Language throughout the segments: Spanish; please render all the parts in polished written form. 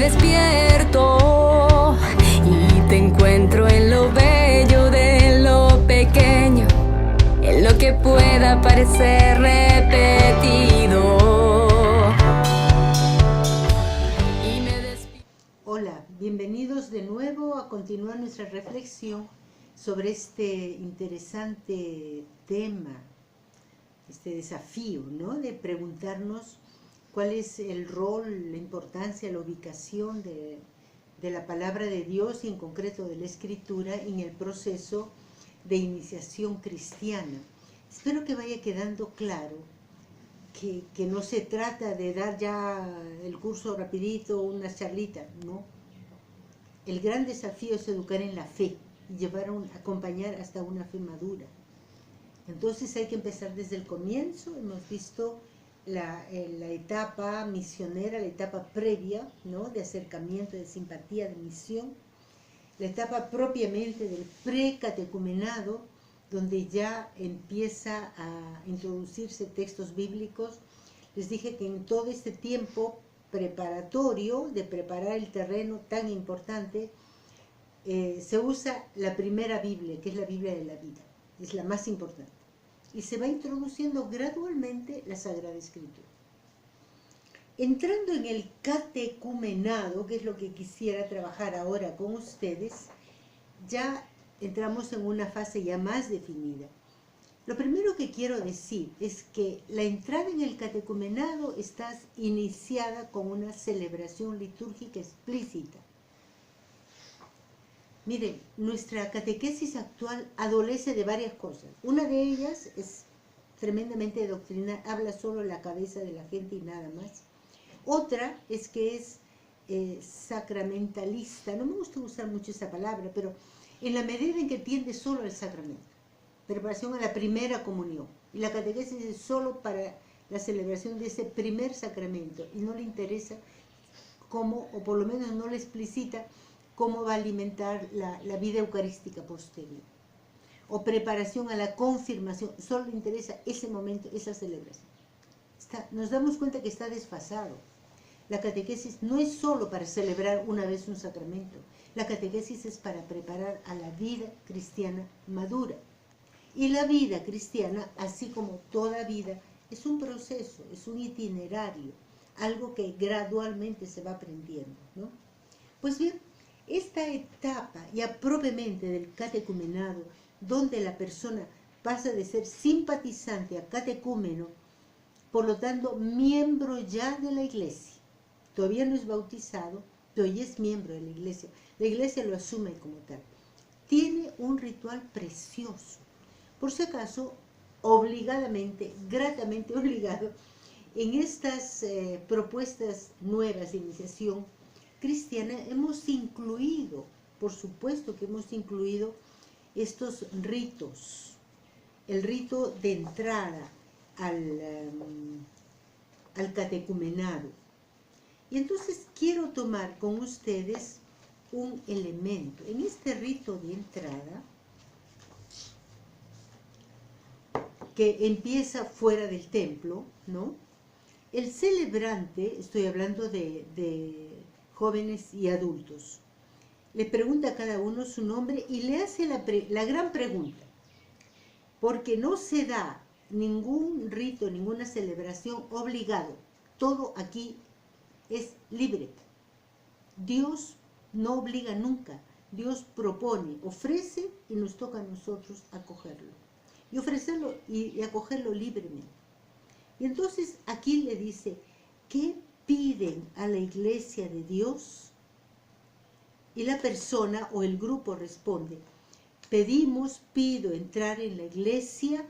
despierto y te encuentro en lo bello de lo pequeño, en lo que pueda parecer repetido. Hola, bienvenidos de nuevo a continuar nuestra reflexión sobre este interesante tema, este desafío, ¿no? De preguntarnos cuál es el rol, la importancia, la ubicación de la palabra de Dios y en concreto de la Escritura en el proceso de iniciación cristiana. Espero que vaya quedando claro que no se trata de dar ya el curso rapidito, una charlita, no. El gran desafío es educar en la fe y acompañar hasta una fe madura. Entonces hay que empezar desde el comienzo. Hemos visto la etapa misionera, la etapa previa, ¿no? De acercamiento, de simpatía, de misión. La etapa propiamente del precatecumenado, donde ya empieza a introducirse textos bíblicos. Les dije que en todo este tiempo preparatorio, de preparar el terreno tan importante, se usa la primera Biblia, que es la Biblia de la vida, es la más importante. Y se va introduciendo gradualmente la Sagrada Escritura. Entrando en el catecumenado, que es lo que quisiera trabajar ahora con ustedes, ya entramos en una fase ya más definida. Lo primero que quiero decir es que la entrada en el catecumenado está iniciada con una celebración litúrgica explícita. Miren, nuestra catequesis actual adolece de varias cosas. Una de ellas es tremendamente doctrinal, habla solo la cabeza de la gente y nada más. Otra es que es sacramentalista. No me gusta usar mucho esa palabra, pero en la medida en que tiende solo al sacramento. Preparación a la primera comunión. Y la catequesis es solo para la celebración de ese primer sacramento. Y no le interesa cómo, o por lo menos no le explicita cómo va a alimentar la vida eucarística posterior. O preparación a la confirmación. Solo le interesa ese momento, esa celebración. Nos damos cuenta que está desfasado. La catequesis no es solo para celebrar una vez un sacramento. La catequesis es para preparar a la vida cristiana madura. Y la vida cristiana, así como toda vida, es un proceso, es un itinerario, algo que gradualmente se va aprendiendo, ¿no? Pues bien, esta etapa ya propiamente del catecumenado, donde la persona pasa de ser simpatizante a catecúmeno, por lo tanto, miembro ya de la iglesia. Todavía no es bautizado, pero ya es miembro de la iglesia. La iglesia lo asume como tal. Tiene un ritual precioso. Por si acaso, obligadamente, gratamente obligado, en estas propuestas nuevas de iniciación cristiana hemos incluido, por supuesto que hemos incluido estos ritos. El rito de entrada al catecumenado. Y entonces quiero tomar con ustedes un elemento. En este rito de entrada, que empieza fuera del templo, ¿no? El celebrante, estoy hablando de jóvenes y adultos, le pregunta a cada uno su nombre y le hace la gran pregunta, porque no se da ningún rito, ninguna celebración obligado. Todo aquí es libre. Dios no obliga nunca. Dios propone, ofrece y nos toca a nosotros acogerlo. Y ofrecerlo y acogerlo libremente. Y entonces aquí le dice, ¿qué piden a la iglesia de Dios? Y la persona o el grupo responde, pido entrar en la iglesia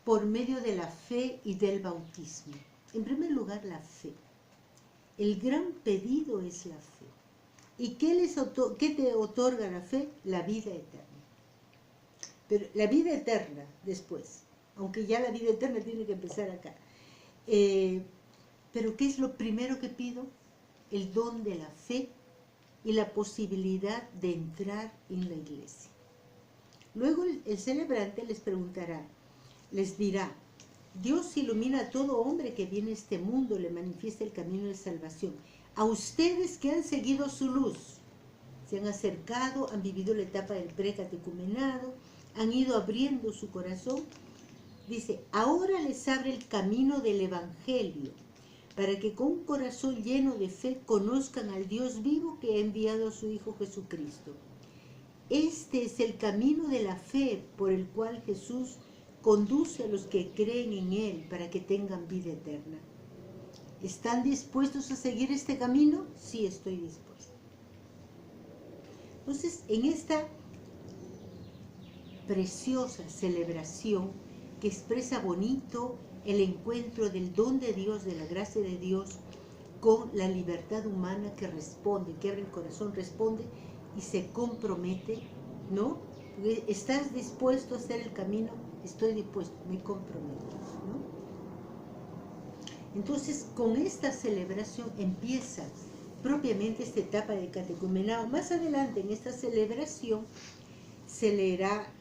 por medio de la fe y del bautismo. En primer lugar, la fe. El gran pedido es la fe. ¿Y qué te otorga la fe? La vida eterna. Pero la vida eterna después, aunque ya la vida eterna tiene que empezar acá. Pero ¿qué es lo primero que pido? El don de la fe y la posibilidad de entrar en la iglesia. Luego el celebrante les dirá, Dios ilumina a todo hombre que viene a este mundo, le manifiesta el camino de salvación. A ustedes que han seguido su luz, se han acercado, han vivido la etapa del precatecumenado, han ido abriendo su corazón. Dice, ahora les abre el camino del Evangelio, para que con un corazón lleno de fe conozcan al Dios vivo que ha enviado a su Hijo Jesucristo. Este es el camino de la fe por el cual Jesús conduce a los que creen en Él para que tengan vida eterna. ¿Están dispuestos a seguir este camino? Sí, estoy dispuesto. Entonces, en esta preciosa celebración que expresa bonito el encuentro del don de Dios, de la gracia de Dios, con la libertad humana que responde, que abre el corazón, responde y se compromete, ¿no? ¿Estás dispuesto a hacer el camino? Estoy dispuesto, me comprometo, ¿no? Entonces, con esta celebración empieza propiamente esta etapa de catecumenado. Más adelante, en esta celebración, se leerá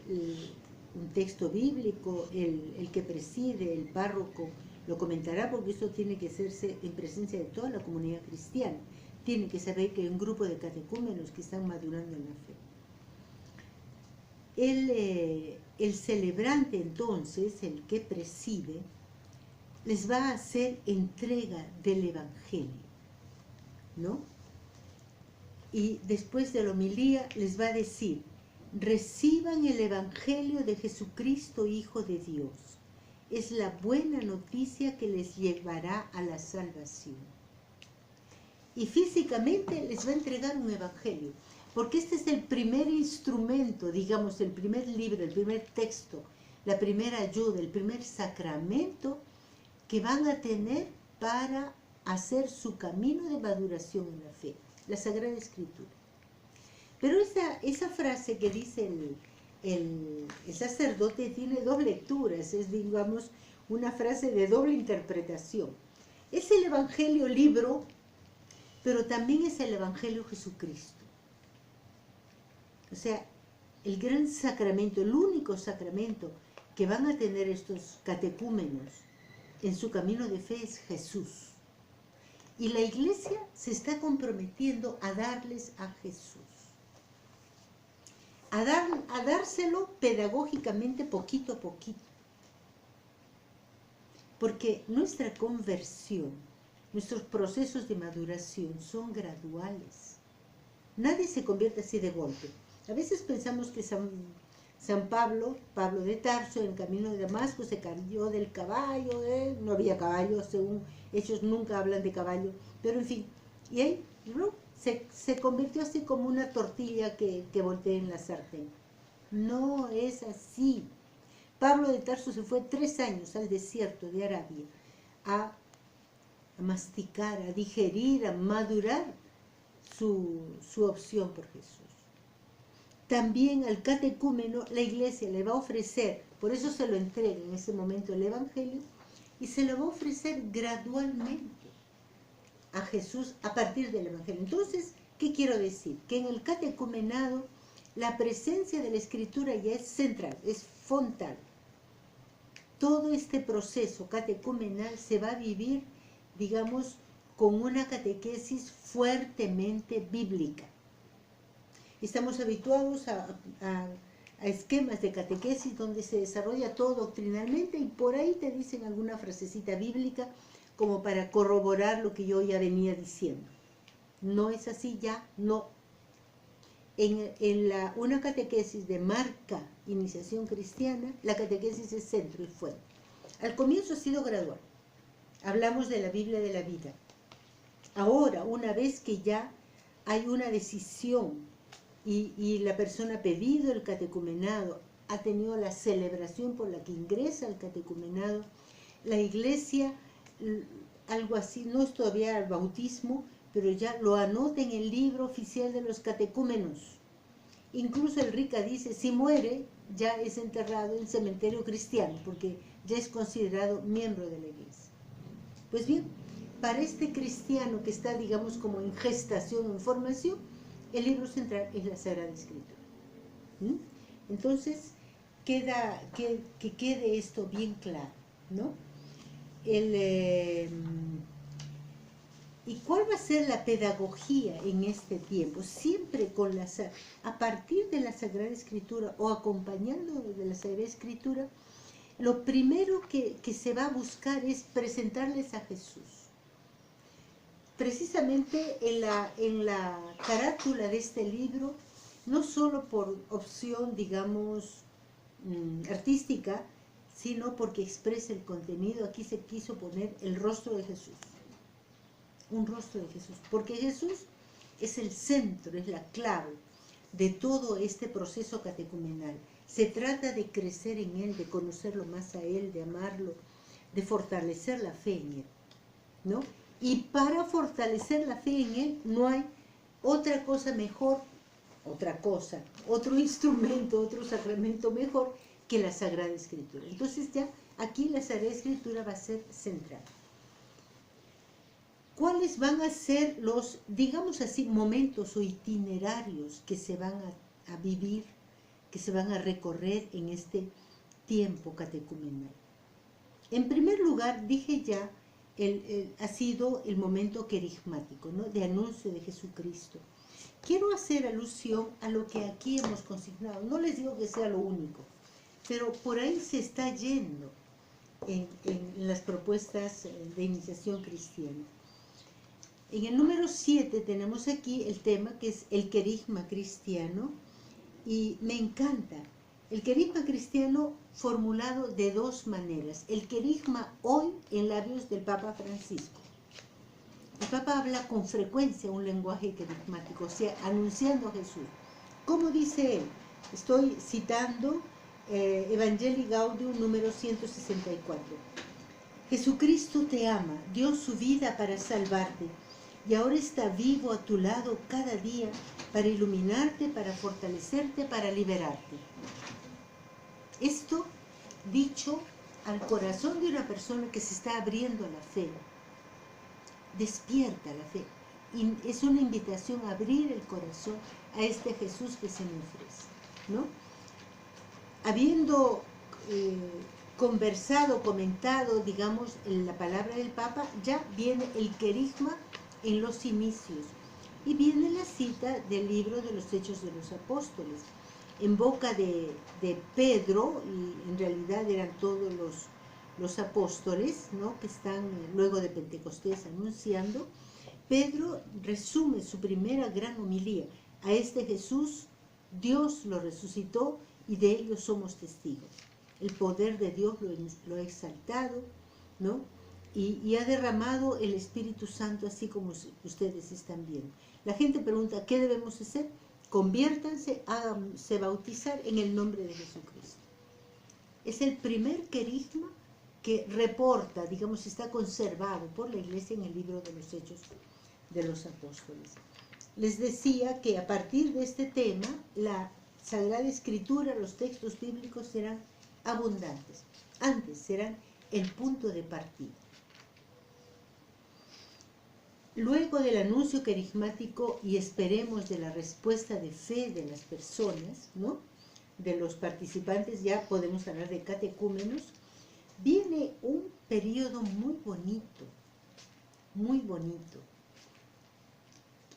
un texto bíblico, el que preside, el párroco, lo comentará porque esto tiene que hacerse en presencia de toda la comunidad cristiana. Tienen que saber que hay un grupo de catecúmenos que están madurando en la fe. El celebrante entonces, el que preside, les va a hacer entrega del Evangelio, ¿no? Y después de la homilía les va a decir, reciban el Evangelio de Jesucristo, Hijo de Dios. Es la buena noticia que les llevará a la salvación. Y físicamente les va a entregar un Evangelio, porque este es el primer instrumento, digamos, el primer libro, el primer texto, la primera ayuda, el primer sacramento que van a tener para hacer su camino de maduración en la fe, la Sagrada Escritura. Pero esa frase que dice el sacerdote tiene dos lecturas, es, digamos, una frase de doble interpretación. Es el Evangelio libro, pero también es el Evangelio Jesucristo. O sea, el gran sacramento, el único sacramento que van a tener estos catecúmenos en su camino de fe es Jesús. Y la Iglesia se está comprometiendo a darles a Jesús. A dárselo pedagógicamente poquito a poquito. Porque nuestra conversión, nuestros procesos de maduración son graduales. Nadie se convierte así de golpe. A veces pensamos que San Pablo de Tarso, en el camino de Damasco, se cayó del caballo, no había caballo, según Hechos nunca hablan de caballo, pero en fin, y ahí, ¿no? Se convirtió así como una tortilla que voltea en la sartén. No es así. Pablo de Tarso se fue 3 años al desierto de Arabia a masticar, a digerir, a madurar su opción por Jesús. También al catecúmeno la Iglesia le va a ofrecer, por eso se lo entrega en ese momento el Evangelio, y se lo va a ofrecer gradualmente a Jesús a partir del Evangelio. Entonces, ¿qué quiero decir? Que en el catecumenado la presencia de la Escritura ya es central, es frontal. Todo este proceso catecumenal se va a vivir, digamos, con una catequesis fuertemente bíblica. Estamos habituados a esquemas de catequesis donde se desarrolla todo doctrinalmente y por ahí te dicen alguna frasecita bíblica como para corroborar lo que yo ya venía diciendo. No es así ya, no. Una catequesis de marca iniciación cristiana, la catequesis es centro y fuente. Al comienzo ha sido gradual. Hablamos de la Biblia de la vida. Ahora, una vez que ya hay una decisión y la persona ha pedido el catecumenado, ha tenido la celebración por la que ingresa al catecumenado, la Iglesia, algo así, no es todavía el bautismo, pero ya lo anota en el libro oficial de los catecúmenos. Incluso el RICA dice, si muere, ya es enterrado en cementerio cristiano, porque ya es considerado miembro de la Iglesia. Pues bien, para este cristiano que está, digamos, como en gestación, en formación, el libro central es la Sagrada Escritura. Entonces, que quede esto bien claro. ¿no? ¿Y cuál va a ser la pedagogía en este tiempo? Siempre a partir de la Sagrada Escritura o acompañando de la Sagrada Escritura, lo primero que se va a buscar es presentarles a Jesús. Precisamente en la carátula de este libro, no solo por opción, digamos, artística, sino porque expresa el contenido, aquí se quiso poner el rostro de Jesús. Un rostro de Jesús, porque Jesús es el centro, es la clave de todo este proceso catecumenal. Se trata de crecer en Él, de conocerlo más a Él, de amarlo, de fortalecer la fe en Él, ¿no? Y para fortalecer la fe en Él no hay otra cosa mejor, otro instrumento, otro sacramento mejor que la Sagrada Escritura. Entonces ya aquí la Sagrada Escritura va a ser central. ¿Cuáles van a ser los, digamos así, momentos o itinerarios que se van a vivir, que se van a recorrer en este tiempo catecumenal? En primer lugar, dije ya, ha sido el momento querigmático, ¿no? De anuncio de Jesucristo. Quiero hacer alusión a lo que aquí hemos consignado. No les digo que sea lo único, pero por ahí se está yendo en las propuestas de iniciación cristiana. En el número 7 tenemos aquí el tema que es el querigma cristiano, y me encanta. El querigma cristiano formulado de dos maneras. El querigma hoy en labios del Papa Francisco. El Papa habla con frecuencia un lenguaje querigmático, o sea, anunciando a Jesús. ¿Cómo dice él? Estoy citando Evangelii Gaudium número 164. Jesucristo te ama, dio su vida para salvarte, y ahora está vivo a tu lado cada día para iluminarte, para fortalecerte, para liberarte. Esto dicho al corazón de una persona que se está abriendo a la fe. Despierta la fe. Y es una invitación a abrir el corazón a este Jesús que se me ofrece, ¿no? Habiendo conversado, comentado, digamos, en la palabra del Papa, ya viene el querigma en los inicios, y viene la cita del libro de los Hechos de los Apóstoles, en boca de Pedro, y en realidad eran todos los apóstoles, ¿no? Que están luego de Pentecostés anunciando. Pedro resume su primera gran homilía. A este Jesús Dios lo resucitó y de ello somos testigos. El poder de Dios lo ha exaltado, ¿no? Y ha derramado el Espíritu Santo así como ustedes están viendo. La gente pregunta, ¿qué debemos hacer? Conviértanse, háganse bautizar en el nombre de Jesucristo. Es el primer querigma que reporta, digamos, está conservado por la Iglesia en el libro de los Hechos de los Apóstoles. Les decía que a partir de este tema, la Sagrada Escritura, los textos bíblicos serán abundantes. Antes serán el punto de partida. Luego del anuncio querigmático y esperemos de la respuesta de fe de las personas, ¿no? De los participantes, ya podemos hablar de catecúmenos, viene un periodo muy bonito,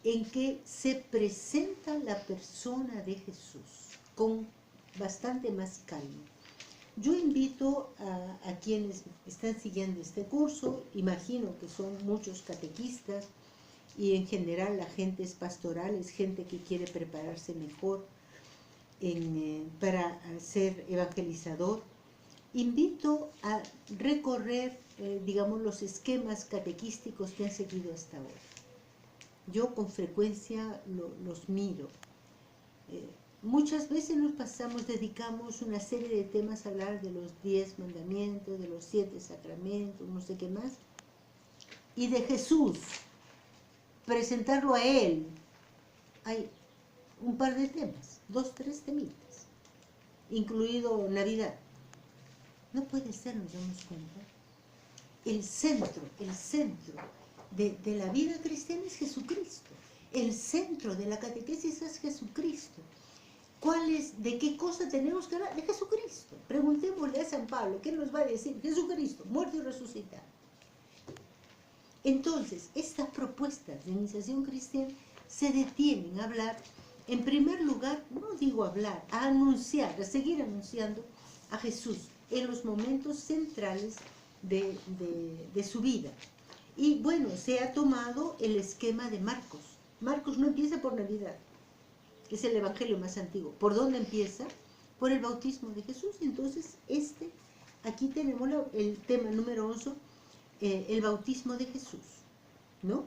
en que se presenta la persona de Jesús con bastante más calma. Yo invito a quienes están siguiendo este curso, imagino que son muchos catequistas y en general la gente es pastoral, es gente que quiere prepararse mejor para ser evangelizador. Invito a recorrer, digamos, los esquemas catequísticos que han seguido hasta ahora. Yo con frecuencia los miro. Muchas veces dedicamos una serie de temas a hablar de los 10 mandamientos, de los 7 sacramentos, no sé qué más, y de Jesús, presentarlo a Él. Hay un par de temas, 2, 3 temitas, incluido Navidad. No puede ser, nos damos cuenta. El centro de la vida cristiana es Jesucristo. El centro de la catequesis es Jesucristo. ¿De qué cosa tenemos que hablar? De Jesucristo. Preguntémosle a San Pablo, ¿qué nos va a decir? Jesucristo, muerto y resucitado. Entonces, estas propuestas de iniciación cristiana se detienen a hablar, en primer lugar, no digo hablar, a anunciar, a seguir anunciando a Jesús en los momentos centrales de su vida. Y bueno, se ha tomado el esquema de Marcos. Marcos no empieza por Navidad, que es el evangelio más antiguo. ¿Por dónde empieza? Por el bautismo de Jesús. Entonces, aquí tenemos el tema número 11, el bautismo de Jesús, ¿no?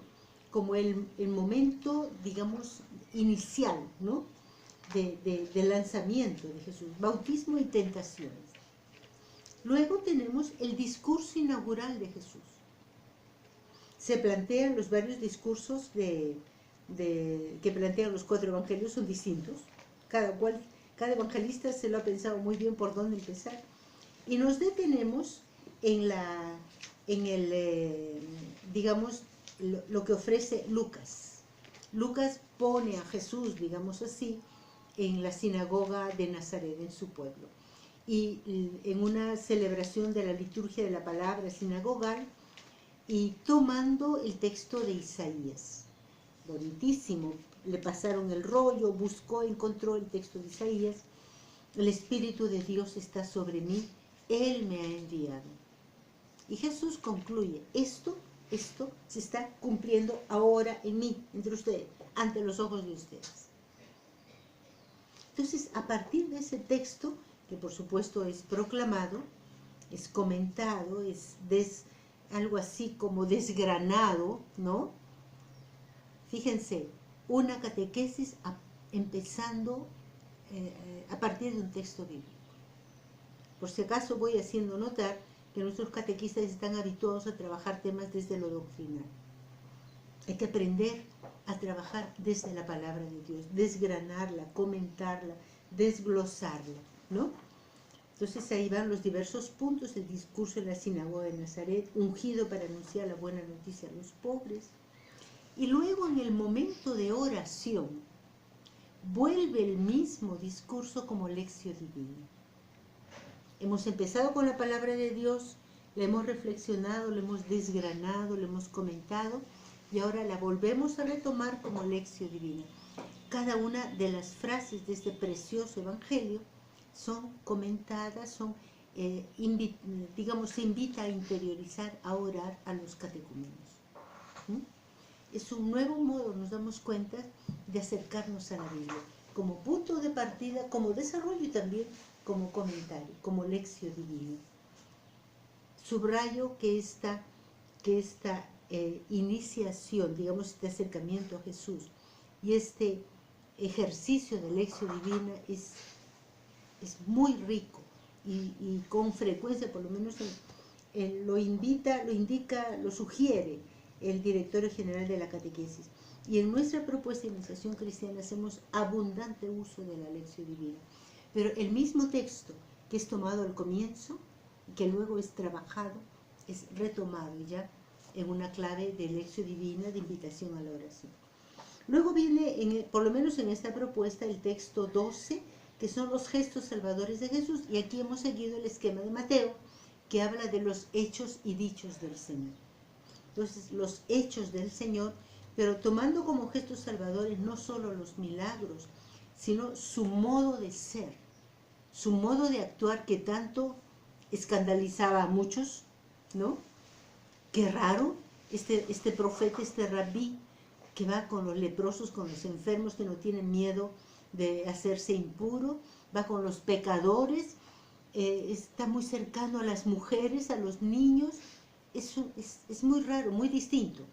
Como el momento, digamos, inicial, ¿no? De lanzamiento de Jesús, bautismo y tentaciones. Luego tenemos el discurso inaugural de Jesús. Se plantean los varios discursos que plantean los 4 evangelios, son distintos. Cada evangelista se lo ha pensado muy bien por dónde empezar. Y nos detenemos en digamos, lo que ofrece Lucas. Lucas pone a Jesús, digamos así, en la sinagoga de Nazaret, en su pueblo. Y en una celebración de la liturgia de la palabra sinagogal, y tomando el texto de Isaías. Bonitísimo, le pasaron el rollo, encontró el texto de Isaías. El Espíritu de Dios está sobre mí, Él me ha enviado. Y Jesús concluye, esto se está cumpliendo ahora en mí, entre ustedes, ante los ojos de ustedes. Entonces, a partir de ese texto, que por supuesto es proclamado, es comentado, es algo así como desgranado, ¿no? Fíjense, una catequesis empezando a partir de un texto bíblico. Por si acaso voy haciendo notar que nuestros catequistas están habituados a trabajar temas desde lo doctrinal. Hay que aprender a trabajar desde la palabra de Dios, desgranarla, comentarla, desglosarla, ¿no? Entonces ahí van los diversos puntos del discurso en la sinagoga de Nazaret, ungido para anunciar la buena noticia a los pobres. Y luego en el momento de oración, vuelve el mismo discurso como lección divina. Hemos empezado con la palabra de Dios, la hemos reflexionado, la hemos desgranado, la hemos comentado, y ahora la volvemos a retomar como lección divina. Cada una de las frases de este precioso evangelio son comentadas, digamos, se invita a interiorizar, a orar a los catecúmenos. Es un nuevo modo, nos damos cuenta, de acercarnos a la Biblia, como punto de partida, como desarrollo y también como comentario, como lección divina. Subrayo que esta iniciación, digamos, este acercamiento a Jesús y este ejercicio de lección divina es muy rico y con frecuencia, por lo menos lo sugiere el directorio general de la catequesis. Y en nuestra propuesta de iniciación cristiana hacemos abundante uso de la lección divina. Pero el mismo texto que es tomado al comienzo, que luego es trabajado, es retomado ya en una clave de lección divina, de invitación a la oración. Luego viene, por lo menos en esta propuesta, el texto 12, que son los gestos salvadores de Jesús, y aquí hemos seguido el esquema de Mateo, que habla de los hechos y dichos del Señor. Entonces, los hechos del Señor, pero tomando como gestos salvadores no solo los milagros, sino su modo de ser, su modo de actuar que tanto escandalizaba a muchos, ¿no? Qué raro, este profeta, este rabí, que va con los leprosos, con los enfermos que no tienen miedo de hacerse impuro, va con los pecadores, está muy cercano a las mujeres, a los niños. Es muy raro, muy distinto.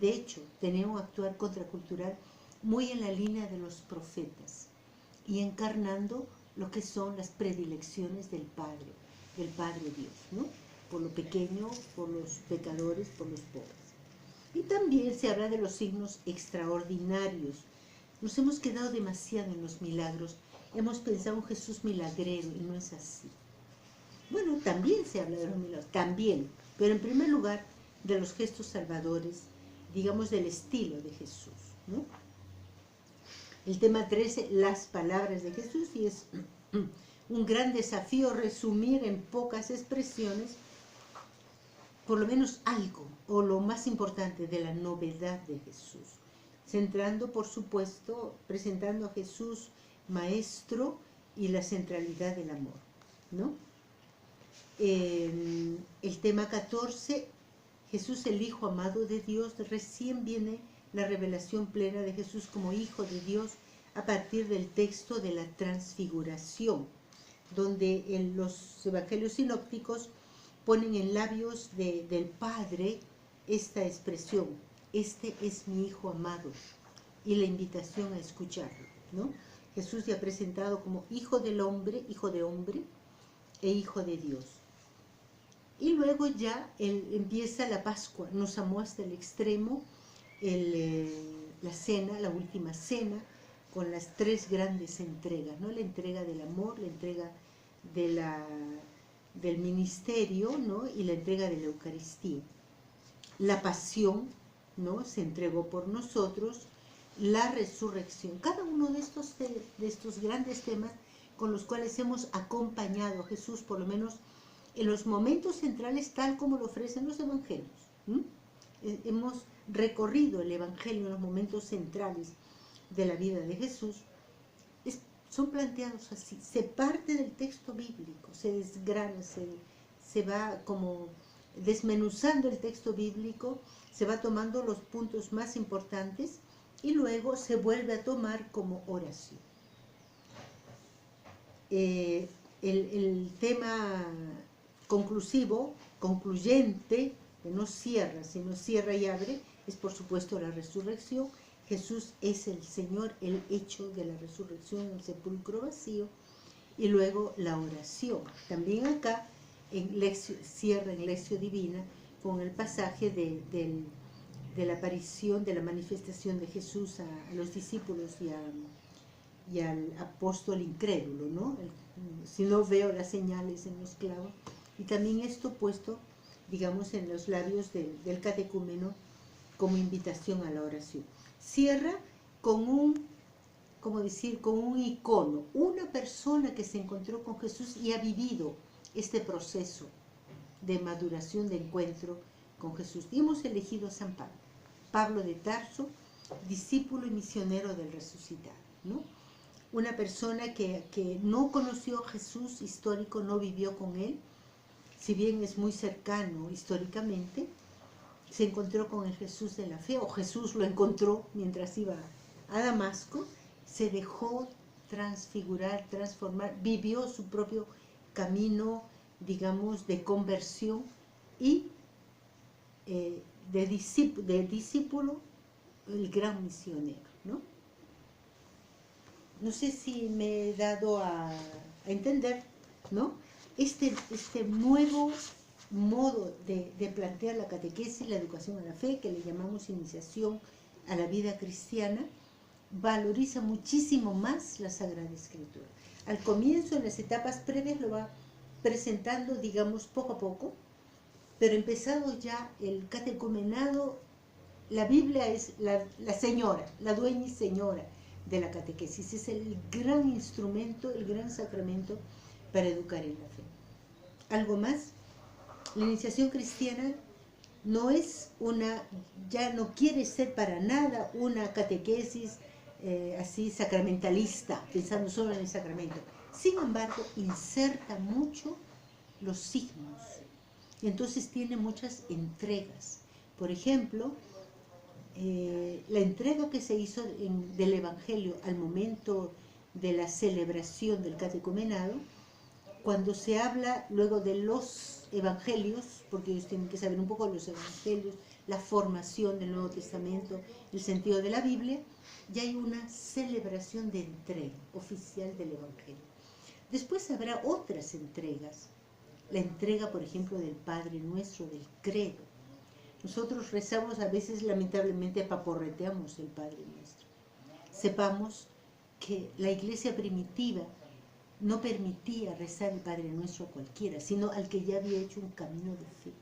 De hecho, tenemos que actuar contracultural muy en la línea de los profetas y encarnando lo que son las predilecciones del Padre Dios, ¿no? Por lo pequeño, por los pecadores, por los pobres. Y también se habla de los signos extraordinarios. Nos hemos quedado demasiado en los milagros. Hemos pensado en Jesús milagrero y no es así. Bueno, también se habla de los milagros, también, pero en primer lugar de los gestos salvadores, digamos del estilo de Jesús, ¿no? El tema 13, las palabras de Jesús, y es un gran desafío resumir en pocas expresiones por lo menos algo, o lo más importante, de la novedad de Jesús. Centrando, por supuesto, presentando a Jesús maestro y la centralidad del amor, ¿no? El tema 14, Jesús el Hijo amado de Dios, recién viene la revelación plena de Jesús como Hijo de Dios a partir del texto de la transfiguración, donde en los evangelios sinópticos ponen en labios del Padre esta expresión: este es mi Hijo amado, y la invitación a escucharlo, ¿no? Jesús ya presentado como Hijo del hombre, Hijo de hombre e Hijo de Dios. Y luego ya empieza la Pascua, nos amó hasta el extremo, la cena, la última cena, con las tres grandes entregas, ¿no? La entrega del amor, la entrega del ministerio, ¿no? Y la entrega de la Eucaristía. La pasión, ¿no? Se entregó por nosotros, la resurrección. Cada uno de estos grandes temas con los cuales hemos acompañado a Jesús, por lo menos en los momentos centrales, tal como lo ofrecen los evangelios. Hemos recorrido el evangelio en los momentos centrales de la vida de Jesús. Son planteados así, se parte del texto bíblico, se desgrana, se va como desmenuzando el texto bíblico, se va tomando los puntos más importantes y luego se vuelve a tomar como oración. El tema conclusivo, concluyente, que no cierra, sino cierra y abre, es por supuesto la resurrección. Jesús es el Señor, el hecho de la resurrección, el sepulcro vacío, y luego la oración. También acá cierra en Lección Divina con el pasaje de la aparición, de la manifestación de Jesús a los discípulos y al apóstol incrédulo, ¿no? Si no veo las señales en los clavos. Y también esto puesto, digamos, en los labios del catecúmeno como invitación a la oración. Cierra con con un icono, una persona que se encontró con Jesús y ha vivido este proceso de maduración, de encuentro con Jesús. Y hemos elegido a San Pablo, Pablo de Tarso, discípulo y misionero del resucitado, ¿no? Una persona que no conoció a Jesús histórico, no vivió con él, si bien es muy cercano históricamente, se encontró con el Jesús de la fe, o Jesús lo encontró mientras iba a Damasco, se dejó transfigurar, transformar, vivió su propio camino, digamos, de conversión y de discípulo, el gran misionero, ¿no? No sé si me he dado a entender, ¿no? Este nuevo modo de plantear la catequesis, la educación a la fe, que le llamamos iniciación a la vida cristiana, valoriza muchísimo más la Sagrada Escritura. Al comienzo, en las etapas previas, lo va presentando, digamos, poco a poco, pero empezado ya el catecumenado, la Biblia es la señora, la dueña y señora de la catequesis. Es el gran instrumento, el gran sacramento para educar en la fe. ¿Algo más? La iniciación cristiana no es ya no quiere ser para nada una catequesis así sacramentalista, pensando solo en el sacramento. Sin embargo, inserta mucho los signos y entonces tiene muchas entregas. Por ejemplo, la entrega que se hizo del Evangelio al momento de la celebración del catecumenado, cuando se habla luego de los evangelios, porque ellos tienen que saber un poco de los evangelios, la formación del Nuevo Testamento, el sentido de la Biblia, ya hay una celebración de entrega oficial del evangelio. Después habrá otras entregas, la entrega, por ejemplo, del Padre Nuestro, del credo. Nosotros rezamos, a veces lamentablemente paporreteamos el Padre Nuestro. Sepamos que la iglesia primitiva no permitía rezar el Padre Nuestro a cualquiera, sino al que ya había hecho un camino de fe.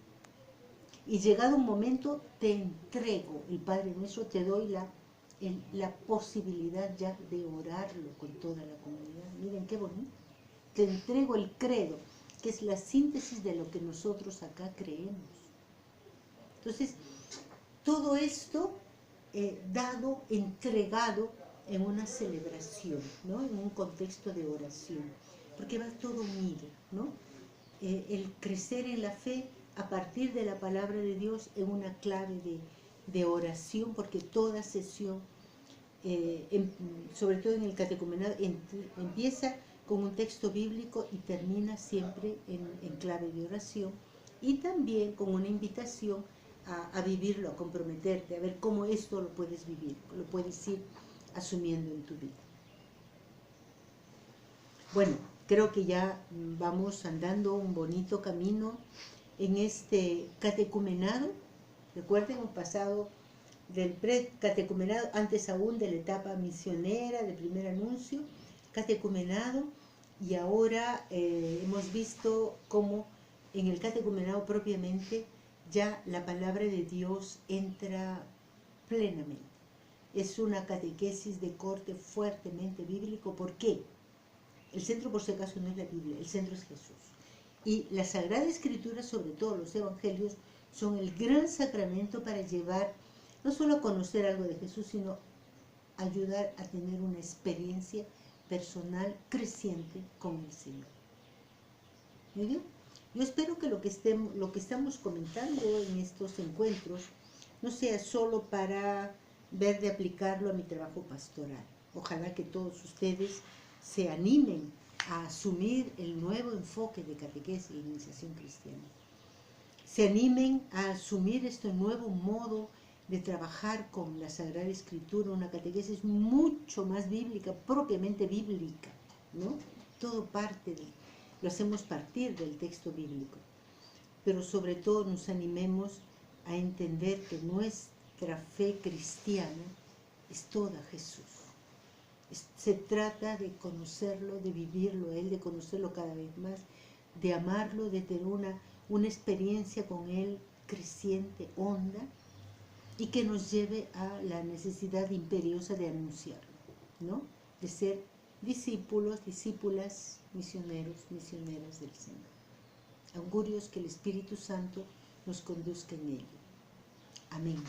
Y llegado un momento, te entrego el Padre Nuestro, te doy la la posibilidad ya de orarlo con toda la comunidad. Miren qué bonito. Te entrego el credo, que es la síntesis de lo que nosotros acá creemos. Entonces, todo esto dado, entregado en una celebración, ¿no? En un contexto de oración, porque va todo unido, ¿no? El crecer en la fe a partir de la palabra de Dios en una clave de oración, porque toda sesión, sobre todo en el catecumenado, empieza con un texto bíblico y termina siempre en clave de oración, y también con una invitación a vivirlo, a comprometerte, a ver cómo esto lo puedes vivir, lo puedes ir asumiendo en tu vida. Bueno, creo que ya vamos andando un bonito camino en este catecumenado. Recuerden, hemos pasado del precatecumenado, antes aún de la etapa misionera, del primer anuncio, catecumenado, y ahora hemos visto cómo en el catecumenado propiamente ya la palabra de Dios entra plenamente. Es una catequesis de corte fuertemente bíblico. ¿Por qué? El centro, por si acaso, no es la Biblia, el centro es Jesús. Y la Sagrada Escritura, sobre todo los Evangelios, son el gran sacramento para llevar, no solo a conocer algo de Jesús, sino ayudar a tener una experiencia personal creciente con el Señor. ¿Muy bien? Yo espero que lo que estamos comentando en estos encuentros no sea solo para ver de aplicarlo a mi trabajo pastoral. Ojalá que todos ustedes se animen a asumir el nuevo enfoque de catequesis e iniciación cristiana. Se animen a asumir este nuevo modo de trabajar con la Sagrada Escritura, una catequesis mucho más bíblica, propiamente bíblica, ¿no? Todo lo hacemos partir del texto bíblico. Pero sobre todo nos animemos a entender que nuestra fe cristiana es toda Jesús. Se trata de conocerlo, de vivirlo a Él, de conocerlo cada vez más, de amarlo, de tener una experiencia con Él creciente, honda, y que nos lleve a la necesidad imperiosa de anunciarlo, ¿no? De ser discípulos, discípulas, misioneros, misioneras del Señor. Augurios que el Espíritu Santo nos conduzca en ello. Amén.